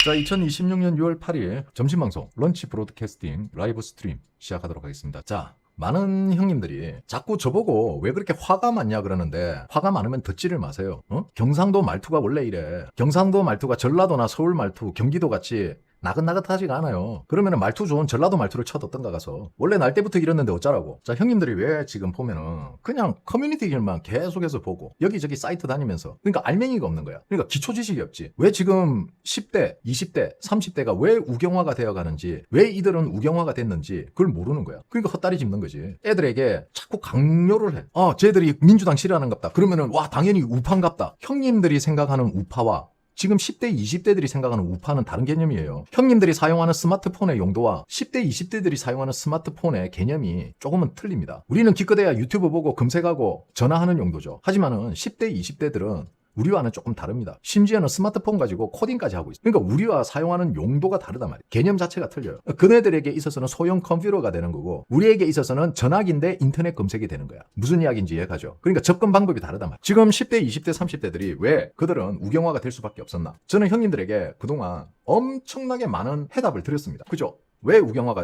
자, 2026년 6월 8일 점심방송 런치 브로드캐스팅 라이브 스트림 시작하도록 하겠습니다. 자, 많은 형님들이 자꾸 저보고 왜 그렇게 화가 많냐 그러는데, 화가 많으면 듣지를 마세요. 경상도 말투가 원래 이래. 경상도 말투가 전라도나 서울 말투, 경기도 같이 나긋나긋하지가 않아요. 그러면 말투 좋은 전라도 말투를 쳐뒀던가 가서. 원래 날 때부터 이랬는데 어쩌라고. 자, 형님들이 왜 지금 보면은 그냥 커뮤니티 길만 계속해서 보고 여기저기 사이트 다니면서, 그러니까 알맹이가 없는 거야. 그러니까 기초 지식이 없지. 왜 지금 10대, 20대, 30대가 왜 우경화가 되어 가는지, 왜 이들은 우경화가 됐는지 그걸 모르는 거야. 그러니까 헛다리 짚는 거지. 애들에게 자꾸 강요를 해. 쟤들이 민주당 싫어하는갑다. 그러면은 와, 당연히 우파인갑다. 형님들이 생각하는 우파와 지금 10대, 20대들이 생각하는 우파는 다른 개념이에요. 형님들이 사용하는 스마트폰의 용도와 10대, 20대들이 사용하는 스마트폰의 개념이 조금은 틀립니다. 우리는 기껏해야 유튜브 보고 검색하고 전화하는 용도죠. 하지만은 10대, 20대들은 우리와는 조금 다릅니다. 심지어는 스마트폰 가지고 코딩까지 하고 있어요. 그러니까 우리와 사용하는 용도가 다르단 말이에요. 개념 자체가 틀려요. 그네들에게 있어서는 소형 컴퓨터가 되는 거고, 우리에게 있어서는 전화기인데 인터넷 검색이 되는 거야. 무슨 이야기인지 이해가죠? 그러니까 접근 방법이 다르단 말이에요. 지금 10대, 20대, 30대들이 왜 그들은 우경화가 될 수밖에 없었나? 저는 형님들에게 그동안 엄청나게 많은 해답을 드렸습니다. 그죠? 왜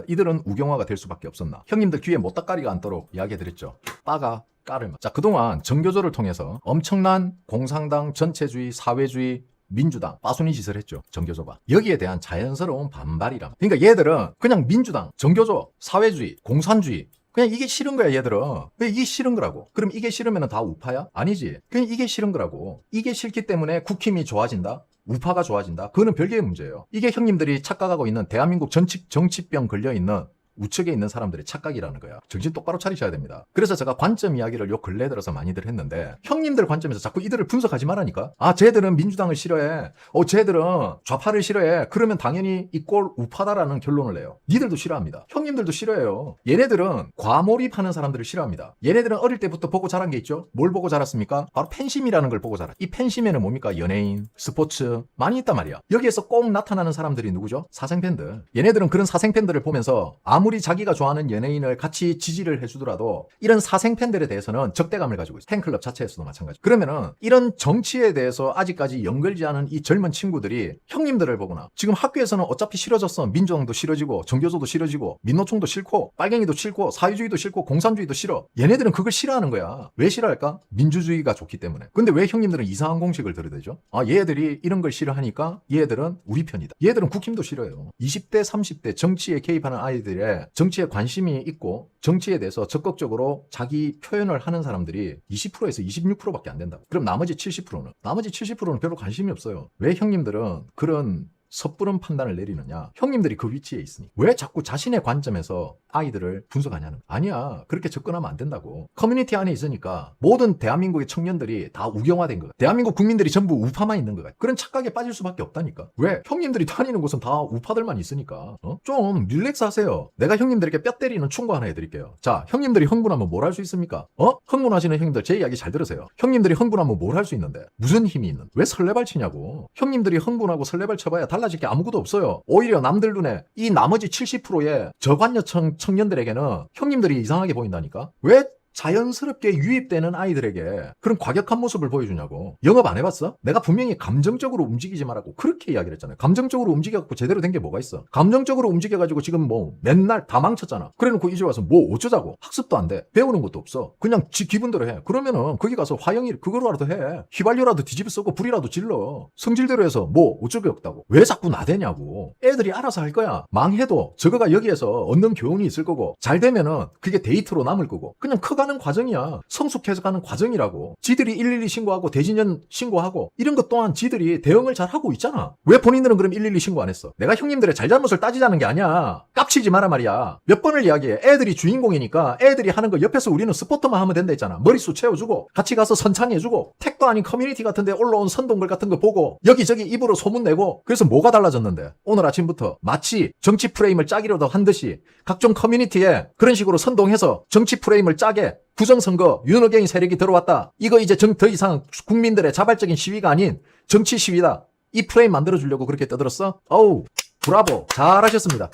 이들은 우경화가 될 수밖에 없었나? 형님들 귀에 못다까리가 않도록 이야기해드렸죠. 빠가 까를. 자, 그동안 정교조를 통해서 엄청난 공산당, 전체주의, 사회주의, 민주당 빠순이 짓을 했죠. 정교조가. 여기에 대한 자연스러운 반발이라. 그러니까 얘들은 그냥 민주당, 정교조, 사회주의, 공산주의, 그냥 이게 싫은 거야, 얘들은. 왜 이게 싫은 거라고? 그럼 이게 싫으면 다 우파야? 아니지. 그냥 이게 싫은 거라고. 이게 싫기 때문에 국힘이 좋아진다? 우파가 좋아진다? 그거는 별개의 문제예요. 이게 형님들이 착각하고 있는 대한민국 정치병 걸려있는 우측에 있는 사람들의 착각이라는 거야. 정신 똑바로 차리셔야 됩니다. 그래서 제가 관점 이야기를 요 근래 들어서 많이들 했는데, 형님들 관점에서 자꾸 이들을 분석하지 말라니까. 쟤들은 민주당을 싫어해. 쟤들은 좌파를 싫어해. 그러면 당연히 이 꼴 우파다라는 결론을 내요. 니들도 싫어합니다. 형님들도 싫어해요. 얘네들은 과몰입하는 사람들을 싫어합니다. 얘네들은 어릴 때부터 보고 자란 게 있죠. 뭘 보고 자랐습니까? 바로 팬심이라는 걸 보고 자랐. 이 팬심에는 뭡니까? 연예인, 스포츠 많이 있단 말이야. 여기에서 꼭 나타나는 사람들이 누구죠? 사생팬들. 얘네들은 그런 사생팬들을 보면서 아무리 자기가 좋아하는 연예인을 같이 지지를 해주더라도 이런 사생팬들에 대해서는 적대감을 가지고 있어요. 팬클럽 자체에서도 마찬가지. 그러면은 이런 정치에 대해서 아직까지 연결지 않은 이 젊은 친구들이 형님들을 보거나, 지금 학교에서는 어차피 싫어졌어. 민주당도 싫어지고 정교조도 싫어지고 민노총도 싫고 빨갱이도 싫고 사회주의도 싫고 공산주의도 싫어. 얘네들은 그걸 싫어하는 거야. 왜 싫어할까? 민주주의가 좋기 때문에. 근데 왜 형님들은 이상한 공식을 들여대죠? 얘들이 이런 걸 싫어하니까 얘들은 우리 편이다. 얘들은 국힘도 싫어요. 20대 30대 정치에 개입하는 아이들의 정치에 관심이 있고 정치에 대해서 적극적으로 자기 표현을 하는 사람들이 20%에서 26%밖에 안 된다. 그럼 나머지 70%는 별로 관심이 없어요. 왜 형님들은 그런 섣부른 판단을 내리느냐? 형님들이 그 위치에 있으니. 왜 자꾸 자신의 관점에서 아이들을 분석하냐는. 아니야, 그렇게 접근하면 안 된다고. 커뮤니티 안에 있으니까 모든 대한민국의 청년들이 다 우경화된 거야. 대한민국 국민들이 전부 우파만 있는 거야. 그런 착각에 빠질 수밖에 없다니까. 왜? 형님들이 다니는 곳은 다 우파들만 있으니까. 좀 릴렉스 하세요. 내가 형님들에게 뼈 때리는 충고 하나 해드릴게요. 자, 형님들이 흥분하면 뭘 할 수 있습니까? 흥분하시는 형님들 제 이야기 잘 들으세요. 형님들이 흥분하면 뭘 할 수 있는데? 무슨 힘이 있는? 왜 설레발 치냐고. 형님들이 흥분하고 설레발 쳐봐야 달라질 게 아무것도 없어요. 오히려 남들 눈에 이 나머지 70%의 저관여층 청년들에게는 형님들이 이상하게 보인다니까. 왜 자연스럽게 유입되는 아이들에게 그런 과격한 모습을 보여주냐고. 영업 안 해봤어? 내가 분명히 감정적으로 움직이지 말라고 그렇게 이야기를 했잖아요. 감정적으로 움직여갖고 제대로 된 게 뭐가 있어? 감정적으로 움직여가지고 지금 맨날 다 망쳤잖아. 그래놓고 이제 와서 어쩌자고. 학습도 안 돼. 배우는 것도 없어. 그냥 지 기분대로 해. 그러면은 거기 가서 화영이 그거라도 해. 휘발유라도 뒤집어 쓰고 불이라도 질러. 성질대로 해서 어쩔 게 없다고. 왜 자꾸 나대냐고. 애들이 알아서 할 거야. 망해도 저거가 여기에서 얻는 교훈이 있을 거고, 잘 되면은 그게 데이트로 남을 거고, 그냥 커가는 과정이야. 성숙해서가는 과정이라고. 지들이 112 신고하고 대진연 신고하고 이런 것 또한 지들이 대응을 잘 하고 있잖아. 왜 본인들은 그럼 112 신고 안 했어? 내가 형님들의 잘잘못을 따지자는 게 아니야. 깝치지 마라 말이야. 몇 번을 이야기해. 애들이 주인공이니까 애들이 하는 거 옆에서 우리는 스포터만 하면 된다 했잖아. 머릿수 채워주고 같이 가서 선창해주고, 택도 아닌 커뮤니티 같은데 올라온 선동글 같은 거 보고 여기저기 입으로 소문내고. 그래서 뭐가 달라졌는데? 오늘 아침부터 마치 정치 프레임을 짜기로도 한 듯이 각종 커뮤니티에 그런 식으로 선동해서 정치 프레임을 짜게, 부정선거 윤호경이 세력이 들어왔다. 이거 이제 더 이상 국민들의 자발적인 시위가 아닌 정치 시위다. 이 프레임 만들어주려고 그렇게 떠들었어? 어우, 브라보. 잘하셨습니다.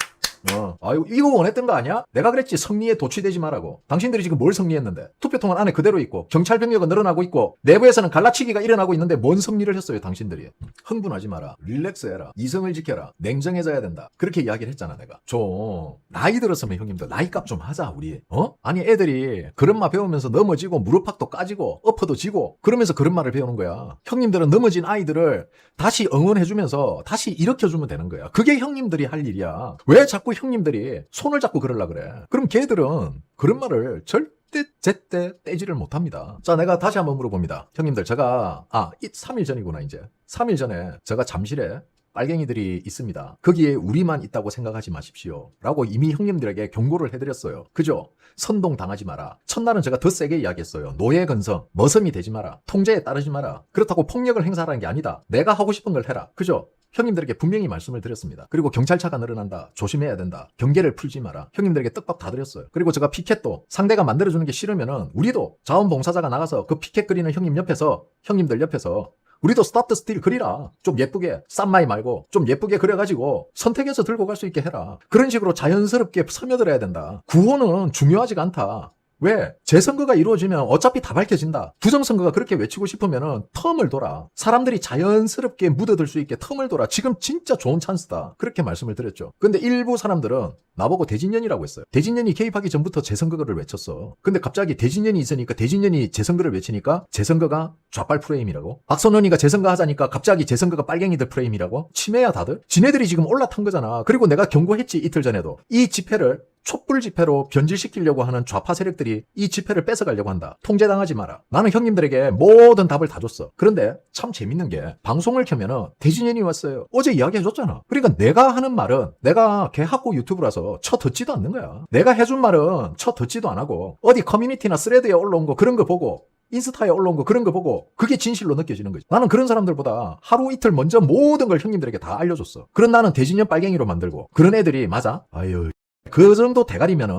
아유, 이거 원했던 거 아니야? 내가 그랬지. 성리에 도취되지 말라고. 당신들이 지금 뭘 성리했는데? 투표통은 안에 그대로 있고 경찰 병력은 늘어나고 있고 내부에서는 갈라치기가 일어나고 있는데 뭔 성리를 했어요 당신들이. 흥분하지 마라. 릴렉스해라. 이성을 지켜라. 냉정해져야 된다. 그렇게 이야기를 했잖아 내가. 좀 나이 들었으면 형님들 나이값 좀 하자 우리. 아니 애들이 그런 말 배우면서 넘어지고 무릎팍도 까지고 엎어도 지고 그러면서 그런 말을 배우는 거야. 형님들은 넘어진 아이들을 다시 응원해주면서 다시 일으켜주면 되는 거야. 그게 형님들이 할 일이야. 왜 자꾸 형님들이 손을 잡고 그러려 그래? 그럼 걔들은 그런 말을 절대 제때 떼지를 못합니다. 자, 내가 다시 한번 물어봅니다. 형님들, 제가 3일 전이구나 이제. 3일 전에 제가 잠실에 빨갱이들이 있습니다. 거기에 우리만 있다고 생각하지 마십시오. 라고 이미 형님들에게 경고를 해드렸어요. 그죠? 선동당하지 마라. 첫날은 제가 더 세게 이야기했어요. 노예 근성, 머슴이 되지 마라. 통제에 따르지 마라. 그렇다고 폭력을 행사하는 게 아니다. 내가 하고 싶은 걸 해라. 그죠? 형님들에게 분명히 말씀을 드렸습니다. 그리고 경찰차가 늘어난다. 조심해야 된다. 경계를 풀지 마라. 형님들에게 떡밥 다 드렸어요. 그리고 제가 피켓도 상대가 만들어주는 게 싫으면은 우리도 자원봉사자가 나가서 그 피켓 그리는 형님 옆에서 형님들 옆에서 우리도 스탑 더 스틸 그리라. 좀 예쁘게 쌈마이 말고 좀 예쁘게 그려가지고 선택해서 들고 갈 수 있게 해라. 그런 식으로 자연스럽게 스며들어야 된다. 구호는 중요하지가 않다. 왜? 재선거가 이루어지면 어차피 다 밝혀진다. 부정선거가 그렇게 외치고 싶으면은 텀을 둬라. 사람들이 자연스럽게 묻어들 수 있게 텀을 둬라. 지금 진짜 좋은 찬스다. 그렇게 말씀을 드렸죠. 근데 일부 사람들은 나보고 대진년이라고 했어요. 대진년이 개입하기 전부터 재선거를 외쳤어. 근데 갑자기 대진년이 있으니까 대진년이 재선거를 외치니까 재선거가 좌빨 프레임이라고? 박선원이가 재선거 하자니까 갑자기 재선거가 빨갱이들 프레임이라고? 치매야 다들? 지네들이 지금 올라탄 거잖아. 그리고 내가 경고했지 이틀 전에도. 이 집회를 촛불 집회로 변질시키려고 하는 좌파 세력들이 이 집회를 뺏어가려고 한다. 통제당하지 마라. 나는 형님들에게 모든 답을 다 줬어. 그런데 참 재밌는 게 방송을 켜면은 대진년이 왔어요. 어제 이야기해줬잖아. 그러니까 내가 하는 말은 내가 개학고 유튜브라서 쳐듣지도 않는 거야. 내가 해준 말은 쳐듣지도 안 하고 어디 커뮤니티나 스레드에 올라온 거 그런 거 보고 인스타에 올라온 거 그런 거 보고 그게 진실로 느껴지는 거지. 나는 그런 사람들보다 하루 이틀 먼저 모든 걸 형님들에게 다 알려줬어. 그런 나는 대진년 빨갱이로 만들고 그런 애들이 맞아? 아유 그 정도 대가리면은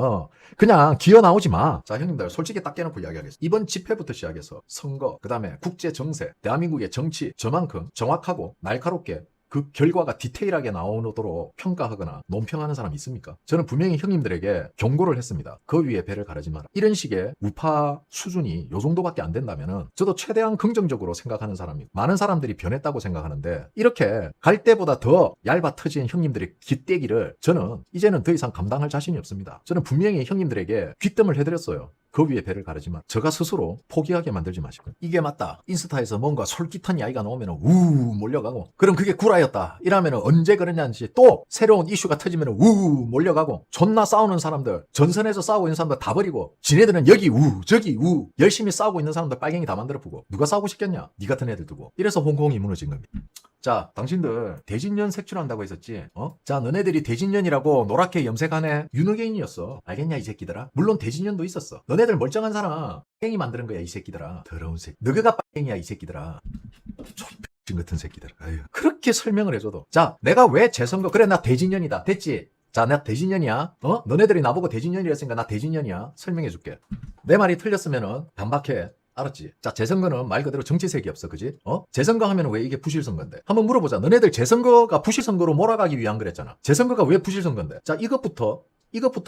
그냥 기어 나오지 마. 자, 형님들 솔직히 딱 깨놓고 이야기하겠습니다. 이번 집회부터 시작해서 선거, 그 다음에 국제 정세, 대한민국의 정치 저만큼 정확하고 날카롭게 그 결과가 디테일하게 나오도록 평가하거나 논평하는 사람이 있습니까? 저는 분명히 형님들에게 경고를 했습니다. 그 위에 배를 가르지 마라. 이런 식의 우파 수준이 요 정도밖에 안 된다면은 저도 최대한 긍정적으로 생각하는 사람이고 많은 사람들이 변했다고 생각하는데 이렇게 갈 때보다 더 얇아 터진 형님들의 깃대기를 저는 이제는 더 이상 감당할 자신이 없습니다. 저는 분명히 형님들에게 귀뜸을 해드렸어요. 그 위에 배를 가르지 마. 제가 스스로 포기하게 만들지 마시고. 이게 맞다. 인스타에서 뭔가 솔깃한 이야기가 나오면 몰려가고. 그럼 그게 구라였다. 이러면 언제 그러냐는지 또 새로운 이슈가 터지면 몰려가고. 존나 싸우는 사람들, 전선에서 싸우고 있는 사람들 다 버리고 지네들은 여기 저기 열심히 싸우고 있는 사람들 빨갱이 다 만들어보고. 누가 싸우고 싶겠냐? 니 같은 애들 두고. 이래서 홍콩이 무너진 겁니다. 자, 당신들 대진년 색출한다고 했었지? 자, 너네들이 대진년이라고 노랗게 염색하네. 윤호개인이었어. 알겠냐 이 새끼들아? 물론 대진년도 있었어. 너네들 멀쩡한 사람 빨갱이 만드는 거야 이 새끼들아. 더러운 새끼. 너가 빨갱이야 이 새끼들아. 좀 같은 새끼들. 아유. 그렇게 설명을 해줘도. 자, 내가 왜 재선거 그래 나 대진년이다. 됐지? 자, 나 대진년이야. 너네들이 나보고 대진년이라 했으니까 나 대진년이야. 설명해줄게. 내 말이 틀렸으면은 반박해. 알았지? 자, 재선거는 말 그대로 정치색이 없어, 그지? 재선거 하면 왜 이게 부실선거인데? 한번 물어보자. 너네들 재선거가 부실선거로 몰아가기 위한 거랬잖아. 재선거가 왜 부실선거인데? 자, 이것부터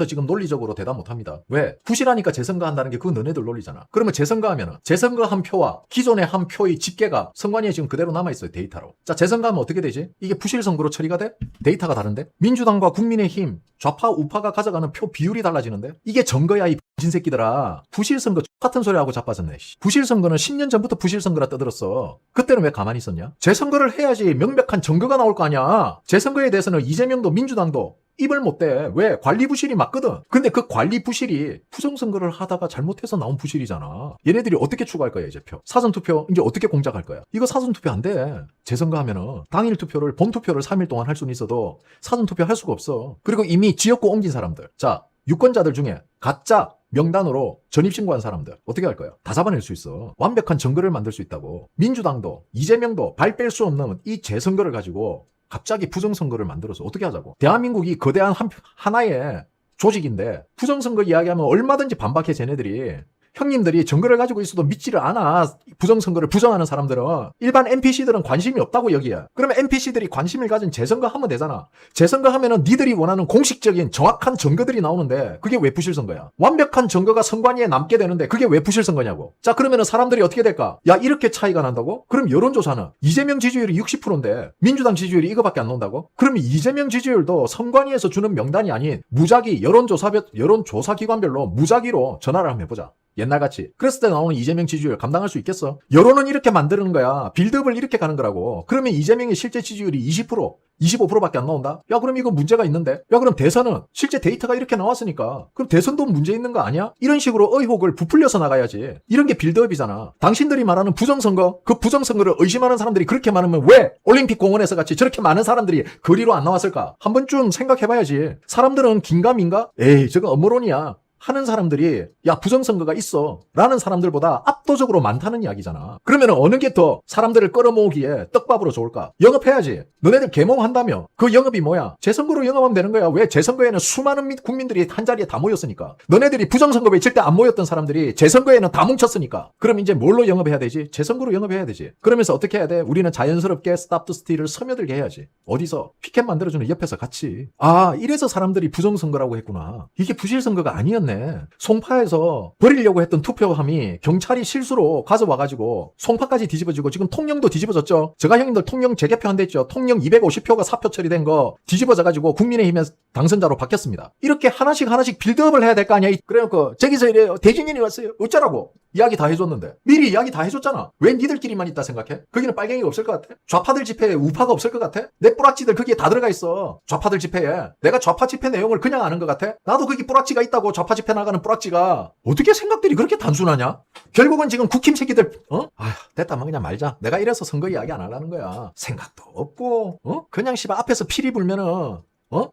지금 논리적으로 대답 못합니다. 왜? 부실하니까 재선거 한다는 게 그건 너네들 논리잖아. 그러면 재선거 하면은 재선거 한 표와 기존의 한 표의 집계가 선관위에 지금 그대로 남아있어요. 데이터로. 자, 재선거 하면 어떻게 되지? 이게 부실선거로 처리가 돼? 데이터가 다른데? 민주당과 국민의힘 좌파 우파가 가져가는 표 비율이 달라지는데? 이게 정거야 이 진새끼들아. 부실선거 같은 소리 하고 자빠졌네. 부실선거는 10년 전부터 부실선거라 떠들었어. 그때는 왜 가만히 있었냐? 재선거를 해야지 명백한 정거가 나올 거 아니야. 재선거에 대해서는 이재명도 민주당도 입을 못 대. 왜? 관리 부실이 맞거든. 근데 그 관리 부실이 부정선거를 하다가 잘못해서 나온 부실이잖아. 얘네들이 어떻게 추가할 거야 이제 표? 사전투표 이제 어떻게 공작할 거야? 이거 사전투표 안 돼. 재선거 하면은 당일 투표를 본투표를 3일 동안 할 수는 있어도 사전투표 할 수가 없어. 그리고 이미 지역구 옮긴 사람들. 자, 유권자들 중에 가짜 명단으로 전입신고한 사람들 어떻게 할 거야? 다 잡아낼 수 있어. 완벽한 정거를 만들 수 있다고. 민주당도 이재명도 발 뺄 수 없는 이 재선거를 가지고 갑자기 부정선거를 만들어서 어떻게 하자고. 대한민국이 거대한 하나의 조직인데 부정선거 이야기하면 얼마든지 반박해 쟤네들이. 형님들이 증거를 가지고 있어도 믿지를 않아. 부정선거를 부정하는 사람들은. 일반 NPC들은 관심이 없다고 여기야. 그러면 NPC들이 관심을 가진 재선거 하면 되잖아. 재선거 하면은 니들이 원하는 공식적인 정확한 증거들이 나오는데 그게 왜 부실선거야? 완벽한 증거가 선관위에 남게 되는데 그게 왜 부실선거냐고. 자, 그러면은 사람들이 어떻게 될까? 야, 이렇게 차이가 난다고? 그럼 여론조사는 이재명 지지율이 60%인데 민주당 지지율이 이거밖에 안 나온다고? 그러면 이재명 지지율도 선관위에서 주는 명단이 아닌 무작위 여론조사 기관별로 무작위로 전화를 한번 해보자. 옛날같이. 그랬을 때 나오는 이재명 지지율 감당할 수 있겠어? 여론은 이렇게 만드는 거야. 빌드업을 이렇게 가는 거라고. 그러면 이재명의 실제 지지율이 20%, 25%밖에 안 나온다? 야, 그럼 이거 문제가 있는데? 야, 그럼 대선은 실제 데이터가 이렇게 나왔으니까 그럼 대선도 문제 있는 거 아니야? 이런 식으로 의혹을 부풀려서 나가야지. 이런 게 빌드업이잖아. 당신들이 말하는 부정선거, 그 부정선거를 의심하는 사람들이 그렇게 많으면 왜 올림픽 공원에서 같이 저렇게 많은 사람들이 거리로 안 나왔을까? 한 번쯤 생각해봐야지. 사람들은 긴가민가? 에이, 저거 음모론이야 하는 사람들이 야, 부정선거가 있어 라는 사람들보다 압도적으로 많다는 이야기잖아. 그러면 어느 게 더 사람들을 끌어모으기에 떡밥으로 좋을까? 영업해야지. 너네들 개몽한다며. 그 영업이 뭐야? 재선거로 영업하면 되는 거야. 왜? 재선거에는 수많은 국민들이 한 자리에 다 모였으니까. 너네들이 부정선거 외칠 때 안 모였던 사람들이 재선거에는 다 뭉쳤으니까. 그럼 이제 뭘로 영업해야 되지? 재선거로 영업해야 되지. 그러면서 어떻게 해야 돼? 우리는 자연스럽게 스탑 더 스틸을 스며들게 해야지. 어디서? 피켓 만들어주는 옆에서 같이. 아, 이래서 사람들이 부정선거라고 했구나. 이게 부실선거가 아니었네. 송파에서 버리려고 했던 투표함이 경찰이 실수로 가져와가지고 송파까지 뒤집어지고 지금 통영도 뒤집어졌죠. 제가 형님들 통영 재개표 한댔죠. 통영 250표가 사표 처리된 거 뒤집어져가지고 국민의힘의 당선자로 바뀌었습니다. 이렇게 하나씩 빌드업을 해야 될 거 아니야. 그래놓고 저기서 이래요. 대진인이 왔어요. 어쩌라고. 이야기 다 해줬는데. 미리 이야기 다 해줬잖아. 왜 니들끼리만 있다 생각해? 거기는 빨갱이가 없을 것 같아? 좌파들 집회에 우파가 없을 것 같아? 내 뿌락지들 거기에 다 들어가 있어. 좌파들 집회에. 내가 좌파 집회 내용을 그냥 아는 것 같아? 나도 거기 뿌락지가 있다고. 좌파 집회 나가는 뿌락지가. 어떻게 생각들이 그렇게 단순하냐? 결국은 지금 국힘 새끼들 아휴, 됐다. 뭐 그냥 말자. 내가 이래서 선거 이야기 안 하려는 거야. 생각도 없고 그냥 씨발 앞에서 피리 불면은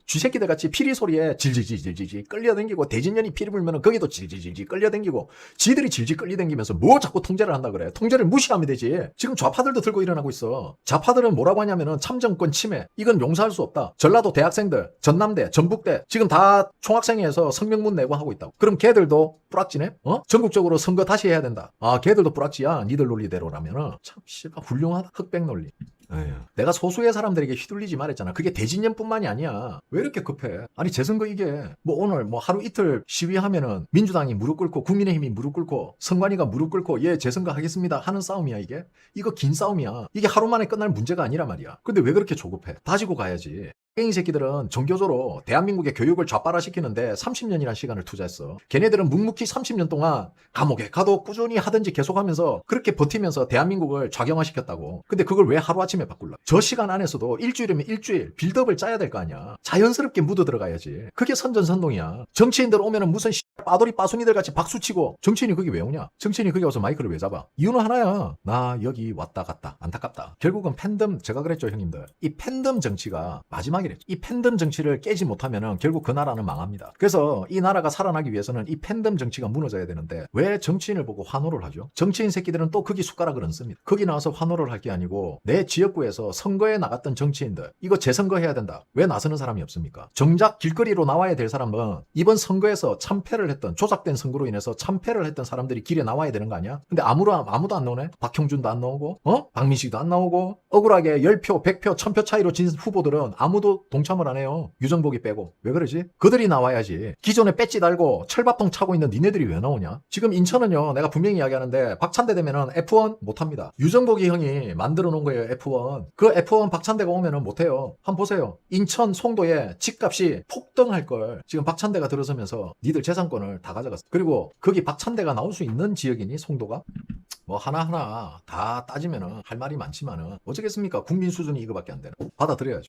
쥐새끼들 같이 피리 소리에 질질질질질 끌려당기고 대진년이 피리 불면은 거기도 질질질질 끌려당기고 지들이 질질 끌려당기면서 뭐 자꾸 통제를 한다 그래. 통제를 무시하면 되지. 지금 좌파들도 들고 일어나고 있어. 좌파들은 뭐라고 하냐면은 참정권 침해. 이건 용서할 수 없다. 전라도 대학생들, 전남대, 전북대 지금 다 총학생회에서 성명문 내고 하고 있다고. 그럼 걔들도 뿌락지네? 전국적으로 선거 다시 해야 된다. 아, 걔들도 뿌락지야. 니들 논리대로라면은 참 씨발 훌륭하다. 흑백 논리. 에휴, 내가 소수의 사람들에게 휘둘리지 말했잖아. 그게 대진년뿐만이 아니야. 왜 이렇게 급해? 아니 재선거 이게 뭐 오늘 뭐 하루 이틀 시위하면은 민주당이 무릎 꿇고 국민의힘이 무릎 꿇고 선관위가 무릎 꿇고 예 재선거 하겠습니다 하는 싸움이야 이게? 이거 긴 싸움이야. 이게 하루 만에 끝날 문제가 아니란 말이야. 근데 왜 그렇게 조급해? 다지고 가야지. 이 새끼들은 정교조로 대한민국의 교육을 좌빨화시키는데 30년이라는 시간을 투자했어. 걔네들은 묵묵히 30년 동안 감옥에 가도 꾸준히 하든지 계속하면서 그렇게 버티면서 대한민국을 좌경화시켰다고. 근데 그걸 왜 하루아침에 바꿀라? 저 시간 안에서도 일주일이면 일주일 빌드업을 짜야 될 거 아니야. 자연스럽게 묻어 들어가야지. 그게 선전선동이야. 정치인들 오면은 무슨 빠돌이 빠순이들 같이 박수치고. 정치인이 거기 왜 오냐? 정치인이 거기 와서 마이크를 왜 잡아? 이유는 하나야. 나 여기 왔다 갔다. 안타깝다. 결국은 팬덤, 제가 그랬죠 형님들. 이 팬덤 정치가 마지막이랬죠. 이 팬덤 정치를 깨지 못하면은 결국 그 나라는 망합니다. 그래서 이 나라가 살아나기 위해서는 이 팬덤 정치가 무너져야 되는데 왜 정치인을 보고 환호를 하죠? 정치인 새끼들은 또 거기 숟가락을 얹습니다. 거기 나와서 환호를 할 게 아니고 내 지역구에서 선거에 나갔던 정치인들 이거 재선거해야 된다. 왜 나서는 사람이 없습니까? 정작 길거리로 나와야 될 사람은 이번 선거에서 참패를 했던 조작된 선거로 인해서 참패를 했던 사람들이 길에 나와야 되는 거 아니야? 근데 아무도 안 나오네? 박형준도 안 나오고 박민식도 안 나오고 억울하게 10표, 100표, 1000표 차이로 진 후보들은 아무도 동참을 안 해요. 유정복이 빼고. 왜 그러지? 그들이 나와야지. 기존에 배지 달고 철밥통 차고 있는 니네들이 왜 나오냐? 지금 인천은요. 내가 분명히 이야기하는데 박찬대 되면은 F1 못합니다. 유정복이 형이 만들어 놓은 거예요. F1. 그 F1 박찬대가 오면은 못해요. 한번 보세요. 인천 송도에 집값이 폭등할 걸 지금 박찬대가 들어서면서 니들 재산권을 다 가져갔어. 그리고 거기 박찬대가 나올 수 있는 지역이니 송도가? 뭐 하나하나 다 따지면은 할 말이 많지만은 어쩌겠습니까? 국민 수준이 이거밖에 안 되는. 받아들여야죠.